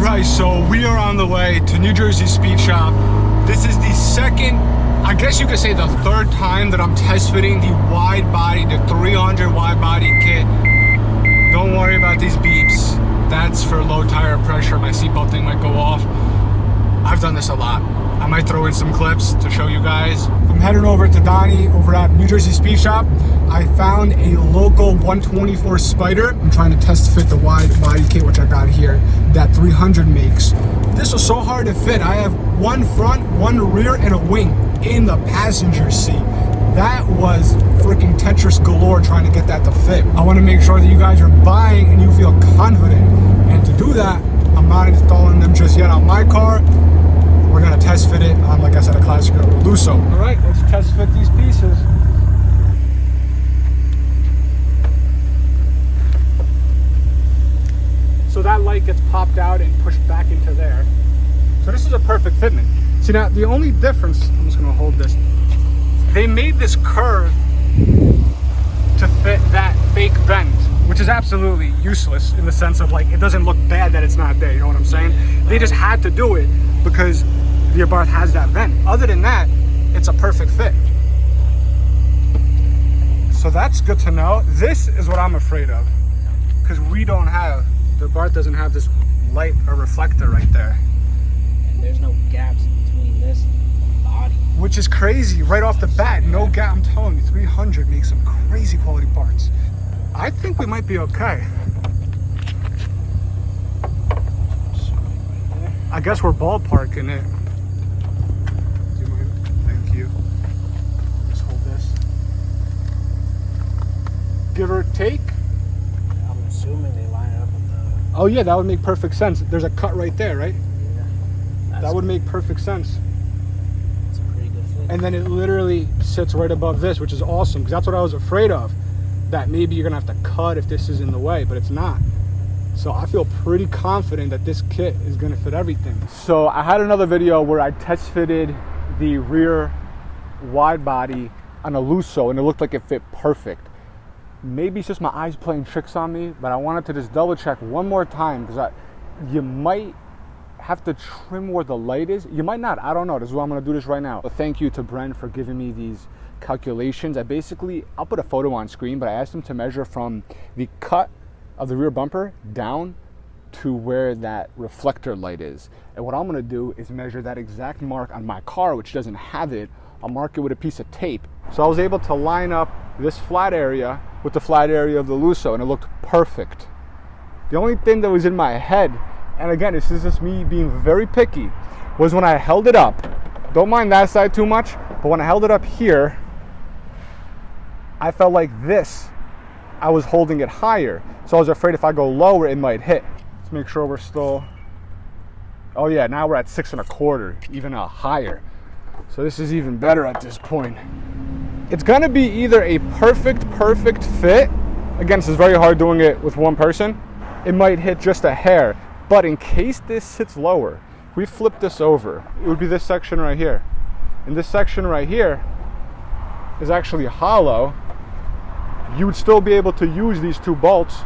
Right, so we are on the way to New Jersey Speed Shop. This is the second, I guess you could say the third time that I'm test fitting the Widebody, the 300 Widebody kit. Don't worry about these beeps. That's for low tire pressure. My seatbelt thing might go off. I've done this a lot. I might throw in some clips to show you guys. I'm heading over to Donnie over at New Jersey Speed Shop. I found a local 124 Spider. I'm trying to test fit the Widebody kit, which I got here, that 300 makes. This was so hard to fit. I have one front, one rear, and a wing in the passenger seat. That was freaking Tetris galore trying to get that to fit. I want to make sure that you guys are buying and you feel confident. And to do that, I'm not installing them just yet on my car. We're gonna test fit it on, like I said, a classic Lusso. All right, let's test fit these pieces. So that light gets popped out and pushed back into there. So this is a perfect fitment. See, now the only difference, I'm just gonna hold this. They made this curve to fit that fake vent, which is absolutely useless in the sense of, like, it doesn't look bad that it's not there, you know what I'm saying? They just had to do it because the Abarth has that vent. Other than that, it's a perfect fit. So that's good to know. This is what I'm afraid of, because we don't have, the Abarth doesn't have this light or reflector right there. And there's no gaps between this and the body. Which is crazy, right off the bat, no gap. I'm telling you, 300 makes some crazy quality parts. I think we might be okay. I guess we're ballparking it. Do you mind? Thank you. Just hold this. Give or take. I'm assuming they line up with the... Oh yeah, that would make perfect sense. There's a cut right there, right? Yeah. That would make perfect sense. It's a pretty good fit. And then it literally sits right above this, which is awesome, because that's what I was afraid of. That maybe you're gonna have to cut if this is in the way, but it's not. So I feel pretty confident that this kit is gonna fit everything. So I had another video where I test fitted the rear Widebody on a Lusso and it looked like it fit perfect. Maybe it's just my eyes playing tricks on me, but I wanted to just double check one more time, because you might have to trim where the light is. You might not, I don't know. This is why I'm gonna do this right now. But thank you to Bren for giving me these calculations. I'll put a photo on screen, but I asked him to measure from the cut of the rear bumper down to where that reflector light is. And what I'm gonna do is measure that exact mark on my car, which doesn't have it. I'll mark it with a piece of tape. So I was able to line up this flat area with the flat area of the Lusso, and it looked perfect. The only thing that was in my head, and again, this is just me being very picky, was when I held it up. Don't mind that side too much, but when I held it up here, I felt like this, I was holding it higher. So I was afraid if I go lower, it might hit. Let's make sure we're still, oh yeah, now we're at 6 1/4, even higher. So this is even better at this point. It's gonna be either a perfect fit. Again, this is very hard doing it with one person. It might hit just a hair, but in case this sits lower, if we flip this over, it would be this section right here. And this section right here is actually hollow. You would still be able to use these 2 bolts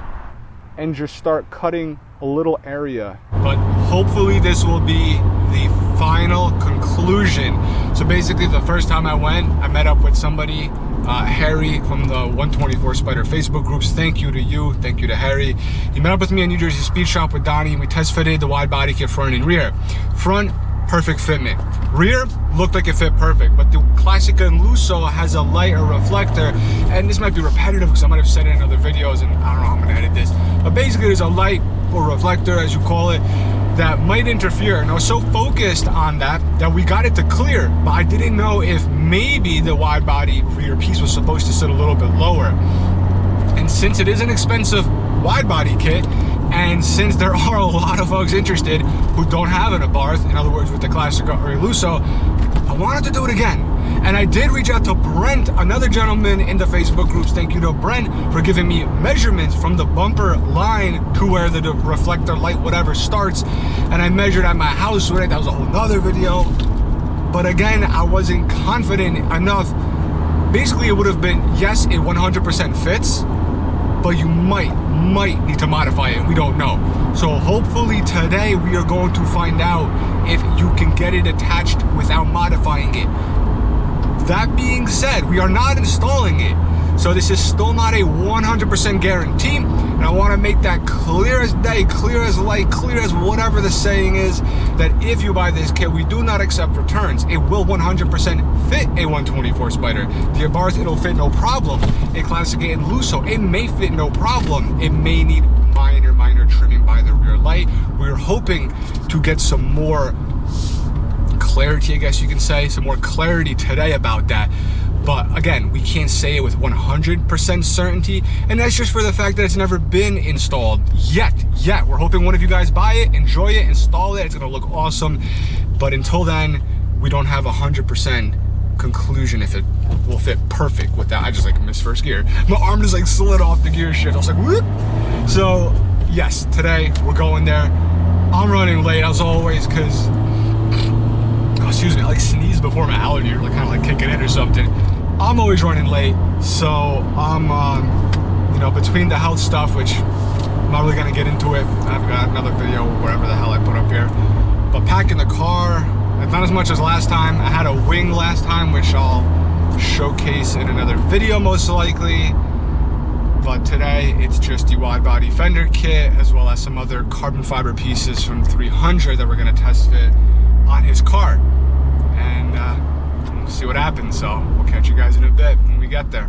and just start cutting a little area. But hopefully this will be the final conclusion. So basically the first time I went, I met up with somebody, Harry from the 124 Spider Facebook groups. Thank you to you, thank you to Harry. He met up with me at New Jersey Speed Shop with Donnie, and we test fitted the Widebody kit front and rear. Front, perfect fitment. Rear looked like it fit perfect, but the Classica and Lusso has a lighter reflector, and this might be repetitive because I might have said it in other videos and I don't know how I'm gonna edit this, but basically there's a light or reflector, as you call it, that might interfere. And I was so focused on that we got it to clear, but I didn't know if maybe the Widebody rear piece was supposed to sit a little bit lower. And since it is an expensive Widebody kit, and since there are a lot of folks interested who don't have an Abarth, in other words with the Classica or a Lusso, I wanted to do it again. And I did reach out to Brent, another gentleman in the Facebook groups. Thank you to Brent for giving me measurements from the bumper line to where the reflector light, whatever, starts. And I measured at my house with it. That was a whole nother video. But again, I wasn't confident enough. Basically, it would have been, yes, it 100% fits, but you might need to modify it. We don't know. So hopefully today we are going to find out if you can get it attached without modifying it. That being said, we are not installing it. So this is still not a 100% guarantee. And I want to make that clear as day, clear as light, clear as whatever the saying is, that if you buy this kit, we do not accept returns. It will 100% fit a 124 Spider. The Abarth, it'll fit no problem. A Classic 8 and Lusso, it may fit no problem. It may need minor trimming by the rear light. We're hoping to get some more clarity, I guess you can say, some more clarity today about that. But again, we can't say it with 100% certainty, and that's just for the fact that it's never been installed yet. We're hoping one of you guys buy it, enjoy it, install it. It's gonna look awesome. But until then, we don't have 100% conclusion if it will fit perfect with that. I just like missed first gear. My arm just like slid off the gear shift. I was like, whoop. So yes, today we're going there. I'm running late as always because, oh, excuse me, I like sneezed before my allergy or like kind of like kicking in or something. I'm always running late, so I'm, you know, between the health stuff, which I'm not really gonna get into it. I've got another video, whatever the hell I put up here. But packing the car, not as much as last time. I had a wing last time, which I'll showcase in another video most likely. But today it's just the Widebody fender kit, as well as some other carbon fiber pieces from 300 that we're gonna test fit on his car. And we'll see what happens. So we'll catch you guys in a bit when we get there.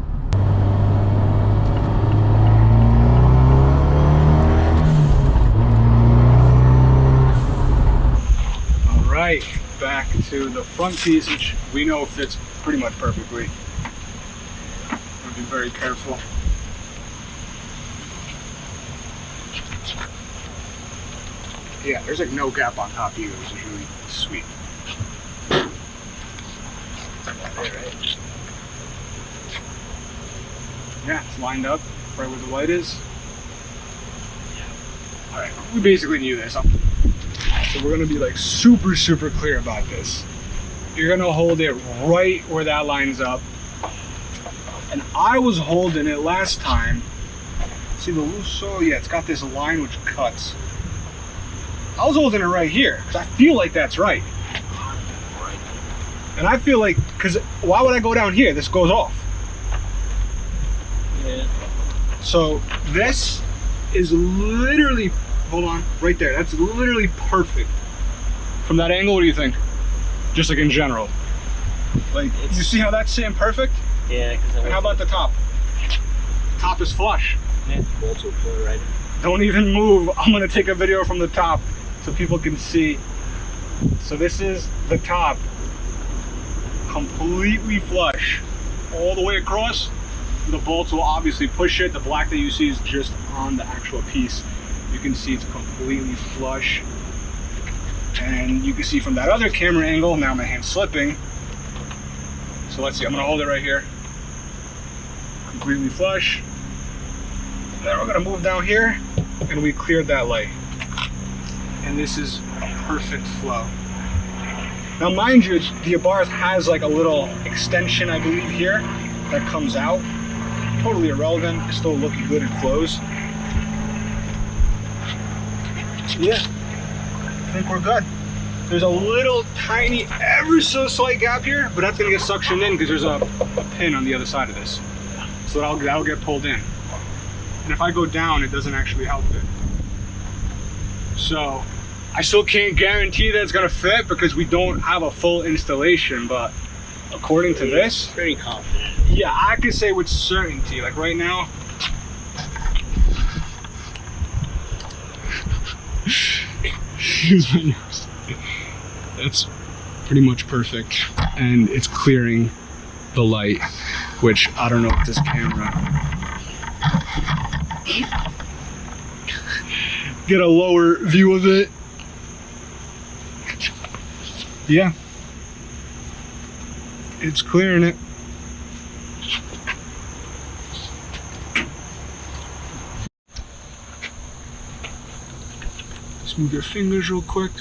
All right, back to the front piece, which we know fits pretty much perfectly. I'll be very careful. Yeah, there's like no gap on top either, which is really sweet. Yeah, it's lined up right where the light is. All right, we basically knew this. So we're gonna be like super clear about this. You're gonna hold it right where that lines up. And I was holding it last time. See the Lusso? Yeah, it's got this line which cuts. I was holding it right here because I feel like that's right. And I feel like, because why would I go down here? This goes off. Yeah. So this is literally, hold on, right there. That's literally perfect. From that angle, what do you think? Just like in general. Like, you see how that's sitting perfect? Yeah. And how about the top? Top is flush. Yeah, bolts will pull right in. Don't even move. I'm gonna take a video from the top so people can see. So this is the top. Completely flush all the way across. The bolts will obviously push it. The black that you see is just on the actual piece. You can see it's completely flush. And you can see from that other camera angle, now my hand's slipping. So let's see, I'm gonna hold it right here. Completely flush. Then we're gonna move down here and we cleared that light. And this is a perfect flow. Now mind you, the Abarth has like a little extension, I believe, here that comes out. Totally irrelevant, it's still looking good and flows. Yeah, I think we're good. There's a little tiny, ever so slight gap here, but that's gonna get suctioned in because there's a pin on the other side of this. So that'll get pulled in. And if I go down, it doesn't actually help it. So I still can't guarantee that it's gonna fit because we don't have a full installation, but according to this, pretty confident. Yeah, I could say with certainty, like right now. Excuse my nose. It's pretty much perfect, and it's clearing the light, which I don't know if this camera get a lower view of it. Yeah, it's clearing it. Just move your fingers real quick.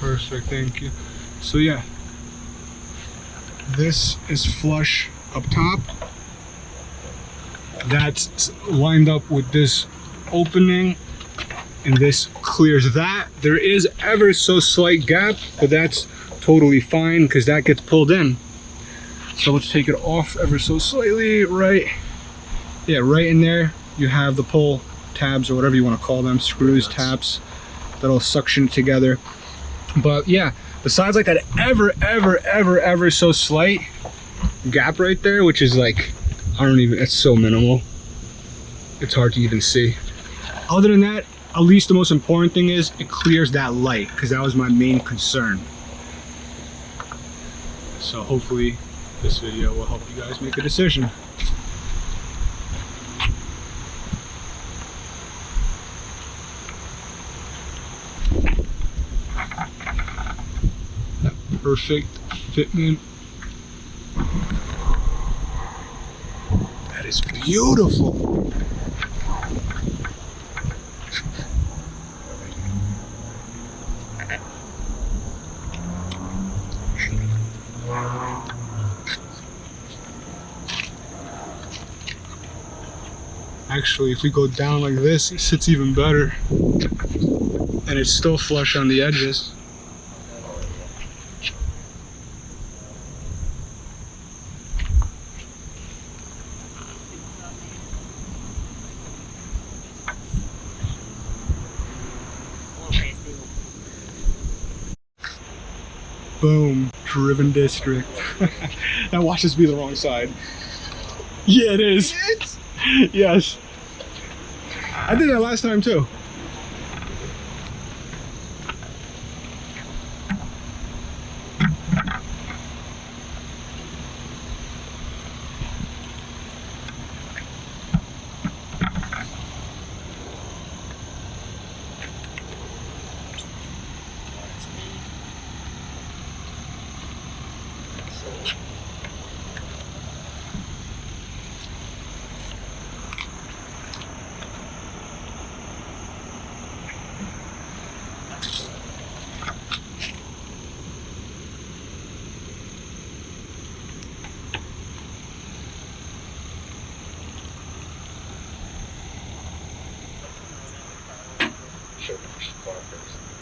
Perfect, thank you. So yeah, this is flush up top. That's lined up with this opening, and this clears that. There is ever so slight gap, but that's totally fine because that gets pulled in. So let's take it off ever so slightly. Right in there you have the pull tabs, or whatever you want to call them, screws, tabs, that'll suction it together. But yeah, besides like that ever so slight gap right there, which is like, it's so minimal, it's hard to even see. Other than that, at least the most important thing is it clears that light, because that was my main concern. So hopefully this video will help you guys make a decision. Perfect fitment. That is beautiful. Actually, if we go down like this, it sits even better. And it's still flush on the edges. Boom, driven district. Now watch this be the wrong side. Yeah, it is. Yes. I did that last time too.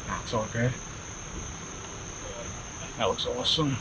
That's all good. That looks awesome.